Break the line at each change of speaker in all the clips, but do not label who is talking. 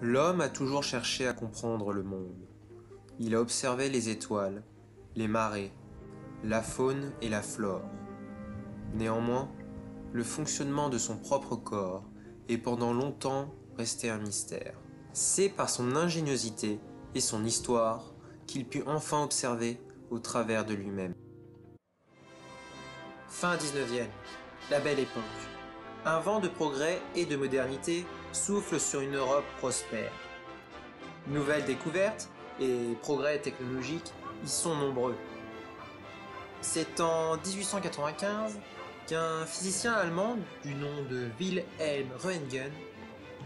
L'homme a toujours cherché à comprendre le monde. Il a observé les étoiles, les marées, la faune et la flore. Néanmoins, le fonctionnement de son propre corps est pendant longtemps resté un mystère. C'est par son ingéniosité et son histoire qu'il put enfin observer au travers de lui-même. Fin 19e, la belle époque. Un vent de progrès et de modernité souffle sur une Europe prospère. Nouvelles découvertes et progrès technologiques y sont nombreux. C'est en 1895 qu'un physicien allemand du nom de Wilhelm Röntgen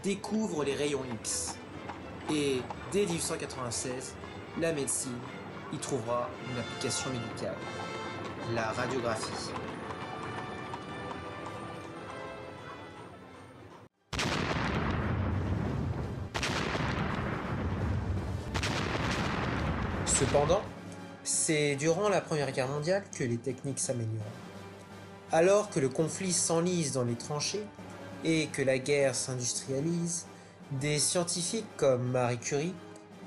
découvre les rayons X. Et dès 1896, la médecine y trouvera une application médicale, la radiographie. Cependant, c'est durant la Première Guerre mondiale que les techniques s'améliorent. Alors que le conflit s'enlise dans les tranchées et que la guerre s'industrialise, des scientifiques comme Marie Curie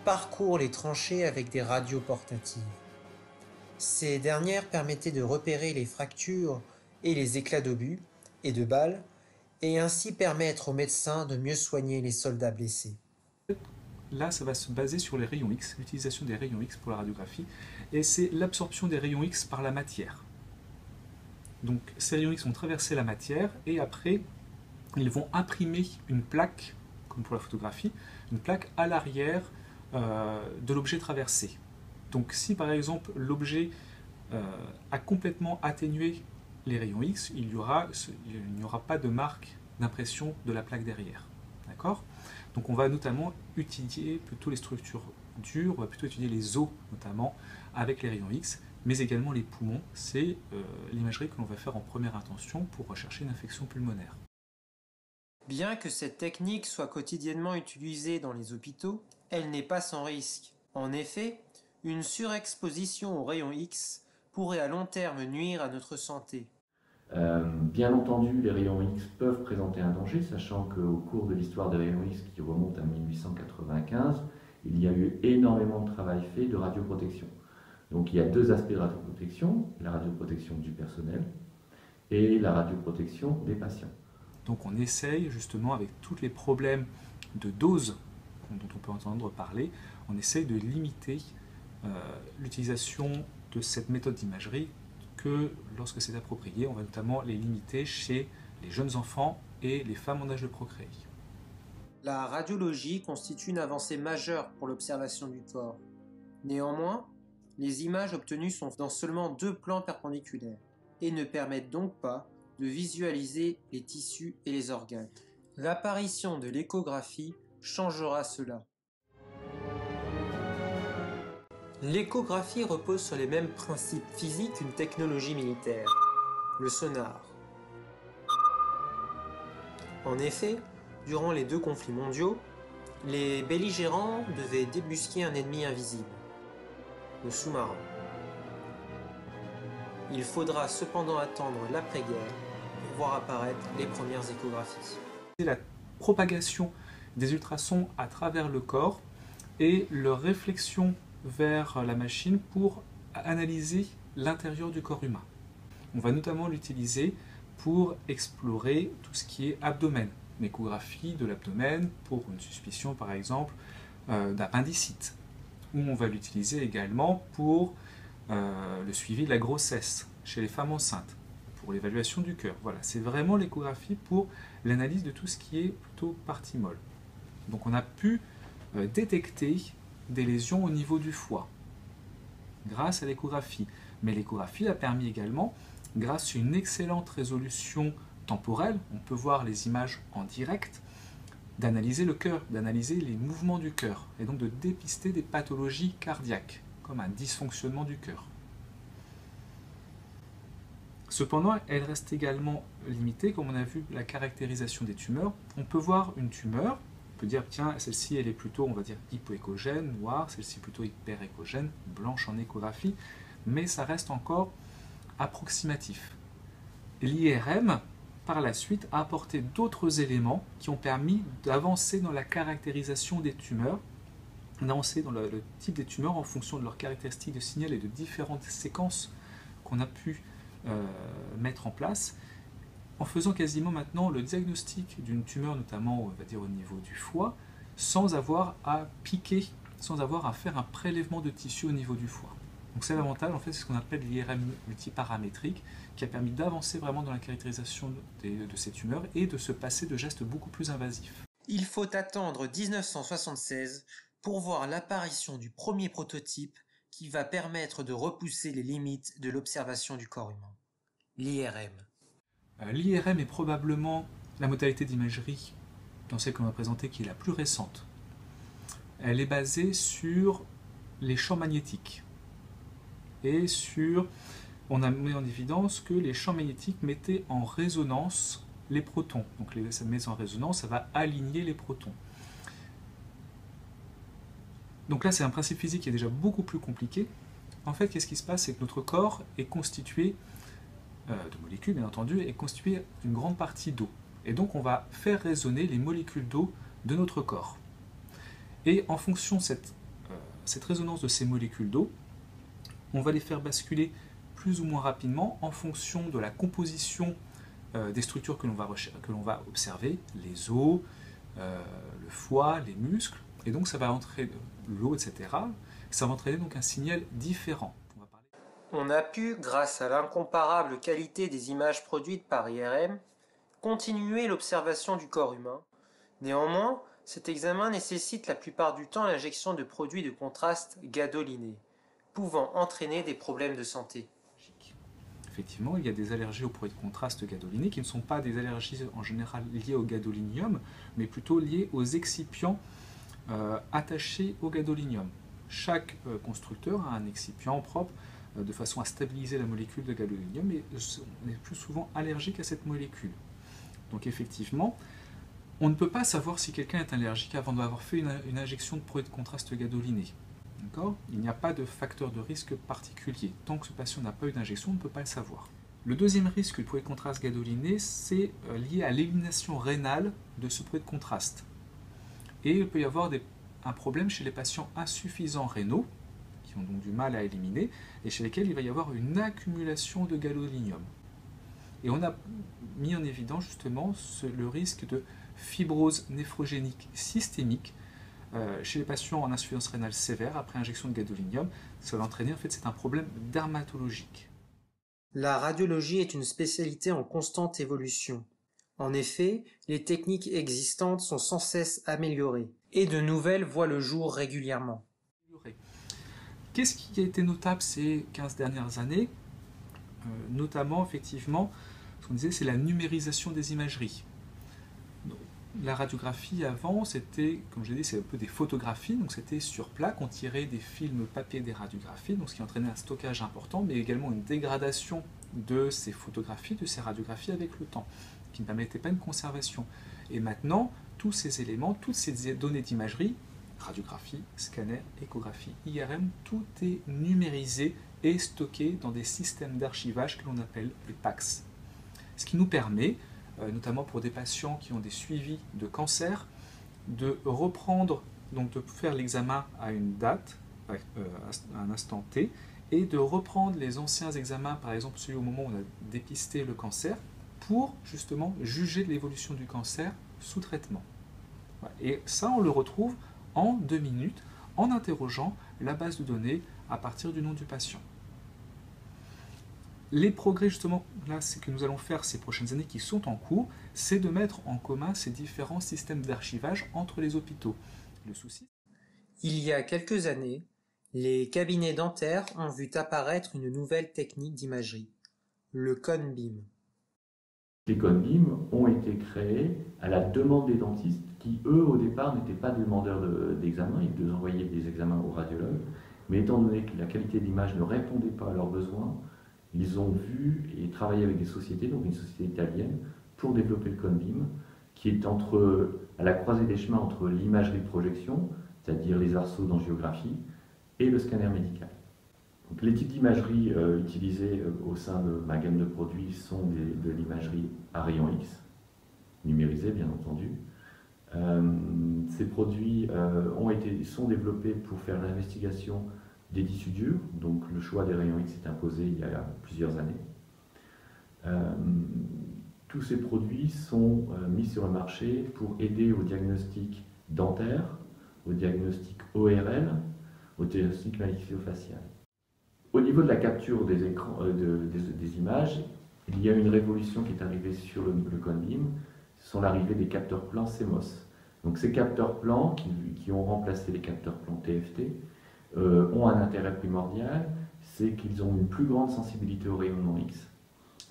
parcourent les tranchées avec des radios portatives. Ces dernières permettaient de repérer les fractures et les éclats d'obus et de balles et ainsi permettre aux médecins de mieux soigner les soldats blessés.
Là, ça va se baser sur les rayons X, l'utilisation des rayons X pour la radiographie, et c'est l'absorption des rayons X par la matière. Donc ces rayons X vont traverser la matière et après, ils vont imprimer une plaque, comme pour la photographie, une plaque à l'arrière de l'objet traversé. Donc si par exemple l'objet a complètement atténué les rayons X, il n'y aura pas de marque d'impression de la plaque derrière. D'accord ? Donc on va notamment étudier plutôt les structures dures, on va plutôt étudier les os notamment avec les rayons X, mais également les poumons. C'est l'imagerie que l'on va faire en première intention pour rechercher une infection pulmonaire. Bien que cette technique soit quotidiennement utilisée dans les hôpitaux, elle n'est pas sans risque. En effet, une surexposition aux rayons X pourrait à long terme nuire à notre santé.
Bien entendu, les rayons X peuvent présenter un danger, sachant qu'au cours de l'histoire des rayons X, qui remonte à 1895, il y a eu énormément de travail fait de radioprotection. Donc il y a deux aspects de radioprotection, la radioprotection du personnel et la radioprotection des patients.
Donc on essaye justement, avec tous les problèmes de dose dont on peut entendre parler, on essaye de limiter l'utilisation de cette méthode d'imagerie, que lorsque c'est approprié, on va notamment les limiter chez les jeunes enfants et les femmes en âge de procréer.
La radiologie constitue une avancée majeure pour l'observation du corps. Néanmoins, les images obtenues sont dans seulement 2 plans perpendiculaires et ne permettent donc pas de visualiser les tissus et les organes. L'apparition de l'échographie changera cela. L'échographie repose sur les mêmes principes physiques qu'une technologie militaire, le sonar. En effet, durant les 2 conflits mondiaux, les belligérants devaient débusquer un ennemi invisible, le sous-marin. Il faudra cependant attendre l'après-guerre pour voir apparaître les premières échographies.
C'est la propagation des ultrasons à travers le corps et leur réflexion vers la machine pour analyser l'intérieur du corps humain. On va notamment l'utiliser pour explorer tout ce qui est abdomen, une échographie de l'abdomen pour une suspicion par exemple d'appendicite, ou on va l'utiliser également pour le suivi de la grossesse chez les femmes enceintes, pour l'évaluation du cœur. Voilà, c'est vraiment l'échographie pour l'analyse de tout ce qui est plutôt partie molle. Donc on a pu détecter des lésions au niveau du foie grâce à l'échographie. Mais l'échographie a permis également, grâce à une excellente résolution temporelle, on peut voir les images en direct, d'analyser le cœur, d'analyser les mouvements du cœur, et donc de dépister des pathologies cardiaques, comme un dysfonctionnement du cœur. Cependant, elle reste également limitée, comme on a vu la caractérisation des tumeurs. On peut voir une tumeur, on peut dire, tiens, celle-ci, elle est plutôt, on va dire, hypoéchogène, noire, celle-ci plutôt hyperéchogène, blanche en échographie, mais ça reste encore approximatif. L'IRM par la suite a apporté d'autres éléments qui ont permis d'avancer dans la caractérisation des tumeurs, d'avancer dans le type des tumeurs en fonction de leurs caractéristiques de signal et de différentes séquences qu'on a pu mettre en place, en faisant quasiment maintenant le diagnostic d'une tumeur, notamment on va dire au niveau du foie, sans avoir à piquer, sans avoir à faire un prélèvement de tissu au niveau du foie. Donc c'est l'avantage, en fait, c'est ce qu'on appelle l'IRM multiparamétrique, qui a permis d'avancer vraiment dans la caractérisation de ces tumeurs et de se passer de gestes beaucoup plus invasifs.
Il faut attendre 1976 pour voir l'apparition du premier prototype qui va permettre de repousser les limites de l'observation du corps humain, l'IRM.
L'IRM est probablement la modalité d'imagerie dans celle qu'on a présentée qui est la plus récente. Elle est basée sur les champs magnétiques et on a mis en évidence que les champs magnétiques mettaient en résonance les protons. Donc ça met en résonance, ça va aligner les protons. Donc là, c'est un principe physique qui est déjà beaucoup plus compliqué. En fait, qu'est-ce qui se passe? C'est que notre corps est constitué de molécules, bien entendu, est constitué d'une grande partie d'eau. Et donc, on va faire résonner les molécules d'eau de notre corps. Et en fonction de cette résonance de ces molécules d'eau, on va les faire basculer plus ou moins rapidement en fonction de la composition des structures que l'on va observer, les os, le foie, les muscles. Et donc, ça va entraîner l'eau, etc. Ça va entraîner donc un signal différent.
On a pu, grâce à l'incomparable qualité des images produites par IRM, continuer l'observation du corps humain. Néanmoins, cet examen nécessite la plupart du temps l'injection de produits de contraste gadolinés, pouvant entraîner des problèmes de santé.
Effectivement, il y a des allergies aux produits de contraste gadoliné qui ne sont pas des allergies en général liées au gadolinium, mais plutôt liées aux excipients attachés au gadolinium. Chaque constructeur a un excipient propre de façon à stabiliser la molécule de gadolinium, et on est plus souvent allergique à cette molécule. Donc effectivement, on ne peut pas savoir si quelqu'un est allergique avant d'avoir fait une injection de produit de contraste gadoliné. Il n'y a pas de facteur de risque particulier. Tant que ce patient n'a pas eu d'injection, on ne peut pas le savoir. Le deuxième risque du produit de contraste gadoliné, c'est lié à l'élimination rénale de ce produit de contraste. Et il peut y avoir un problème chez les patients insuffisants rénaux, qui ont donc du mal à éliminer, et chez lesquels il va y avoir une accumulation de gadolinium. Et on a mis en évidence justement le risque de fibrose néphrogénique systémique chez les patients en insuffisance rénale sévère après injection de gadolinium. Ça va entraîner, en fait, c'est un problème dermatologique.
La radiologie est une spécialité en constante évolution. En effet, les techniques existantes sont sans cesse améliorées, et de nouvelles voient le jour régulièrement.
Qu'est-ce qui a été notable ces 15 dernières années? Notamment, effectivement, ce qu'on disait, c'est la numérisation des imageries. Donc, la radiographie avant, c'était, comme je l'ai dit, c'est un peu des photographies, donc c'était sur plaque, on tirait des films papier des radiographies, donc ce qui entraînait un stockage important, mais également une dégradation de ces photographies, de ces radiographies avec le temps, qui ne permettait pas une conservation. Et maintenant, tous ces éléments, toutes ces données d'imagerie, radiographie, scanner, échographie, IRM, tout est numérisé et stocké dans des systèmes d'archivage que l'on appelle les PACS. Ce qui nous permet, notamment pour des patients qui ont des suivis de cancer, de reprendre, donc de faire l'examen à une date, à un instant T, et de reprendre les anciens examens, par exemple celui au moment où on a dépisté le cancer, pour justement juger de l'évolution du cancer sous traitement. Et ça, on le retrouve en 2 minutes, en interrogeant la base de données à partir du nom du patient. Les progrès, justement, là, c'est que nous allons faire ces prochaines années qui sont en cours, c'est de mettre en commun ces différents systèmes d'archivage entre les hôpitaux. Le souci.
Il y a quelques années, les cabinets dentaires ont vu apparaître une nouvelle technique d'imagerie, le ConBeam.
Les ConBeam ont été créés à la demande des dentistes qui, eux, au départ, n'étaient pas des demandeurs d'examen, ils devaient envoyer des examens aux radiologues, mais étant donné que la qualité d'image ne répondait pas à leurs besoins, ils ont vu et travaillé avec des sociétés, donc une société italienne, pour développer le ConBeam, qui est à la croisée des chemins entre l'imagerie de projection, c'est-à-dire les arceaux d'angiographie, et le scanner médical. Donc, les types d'imagerie utilisés au sein de ma gamme de produits sont de l'imagerie à rayon X, numérisée bien entendu. Ces produits sont développés pour faire l'investigation des tissus durs, donc le choix des rayons X est imposé il y a plusieurs années. Tous ces produits sont mis sur le marché pour aider au diagnostic dentaire, au diagnostic ORL, au diagnostic maxillofacial. Au niveau de la capture des écrans, des images, il y a une révolution qui est arrivée sur le Conbeam, ce sont l'arrivée des capteurs plans CMOS. Donc ces capteurs plans, qui ont remplacé les capteurs plans TFT, ont un intérêt primordial, c'est qu'ils ont une plus grande sensibilité au rayonnement X.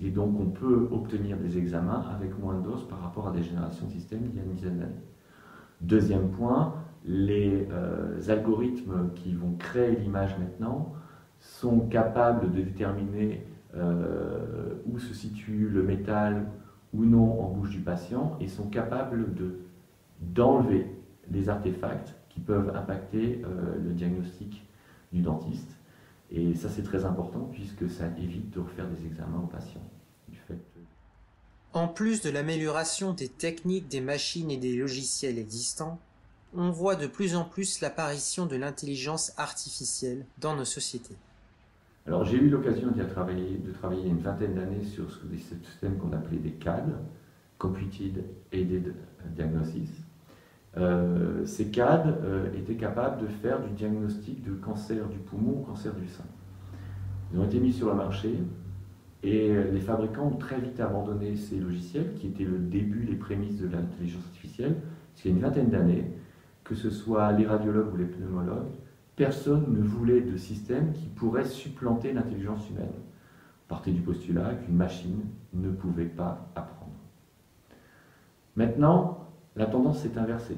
Et donc on peut obtenir des examens avec moins de doses par rapport à des générations de systèmes d'il y a une dizaine d'années. Deuxième point, les algorithmes qui vont créer l'image maintenant sont capables de déterminer où se situe le métal ou non en bouche du patient et sont capables d'enlever les artefacts qui peuvent impacter le diagnostic du dentiste. Et ça, c'est très important puisque ça évite de refaire des examens aux patients.
En plus de l'amélioration des techniques des machines et des logiciels existants, on voit de plus en plus l'apparition de l'intelligence artificielle dans nos sociétés.
Alors, j'ai eu l'occasion de travailler une vingtaine d'années sur des systèmes qu'on appelait des CAD, Computed Aided Diagnosis. Ces CAD étaient capables de faire du diagnostic de cancer du poumon ou cancer du sein. Ils ont été mis sur le marché et les fabricants ont très vite abandonné ces logiciels qui étaient le début, les prémices de l'intelligence artificielle. Parce qu'il y a une vingtaine d'années, que ce soit les radiologues ou les pneumologues, personne ne voulait de système qui pourrait supplanter l'intelligence humaine. On partait du postulat qu'une machine ne pouvait pas apprendre. Maintenant, la tendance s'est inversée.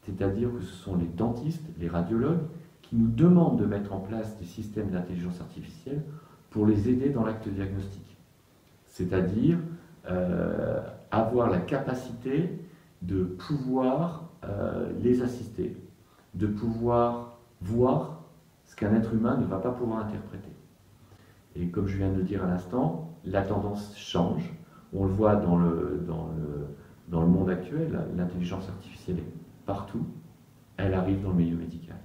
C'est-à-dire que ce sont les dentistes, les radiologues, qui nous demandent de mettre en place des systèmes d'intelligence artificielle pour les aider dans l'acte diagnostique. C'est-à-dire avoir la capacité de pouvoir les assister, de pouvoir voir ce qu'un être humain ne va pas pouvoir interpréter. Et comme je viens de le dire à l'instant, la tendance change. On le voit dans le monde actuel, l'intelligence artificielle est partout, elle arrive dans le milieu médical.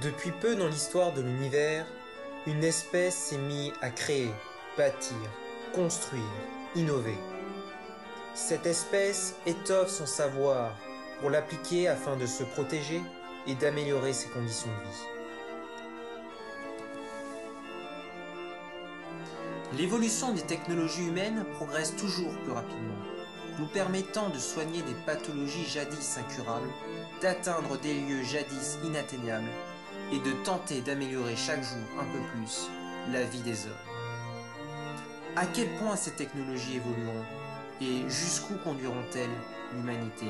Depuis peu dans l'histoire de l'univers, une espèce s'est mise à créer, bâtir, construire, innover. Cette espèce étoffe son savoir pour l'appliquer afin de se protéger et d'améliorer ses conditions de vie. L'évolution des technologies humaines progresse toujours plus rapidement, nous permettant de soigner des pathologies jadis incurables, d'atteindre des lieux jadis inatteignables et de tenter d'améliorer chaque jour un peu plus la vie des hommes. À quel point ces technologies évolueront et jusqu'où conduiront-elles l'humanité ?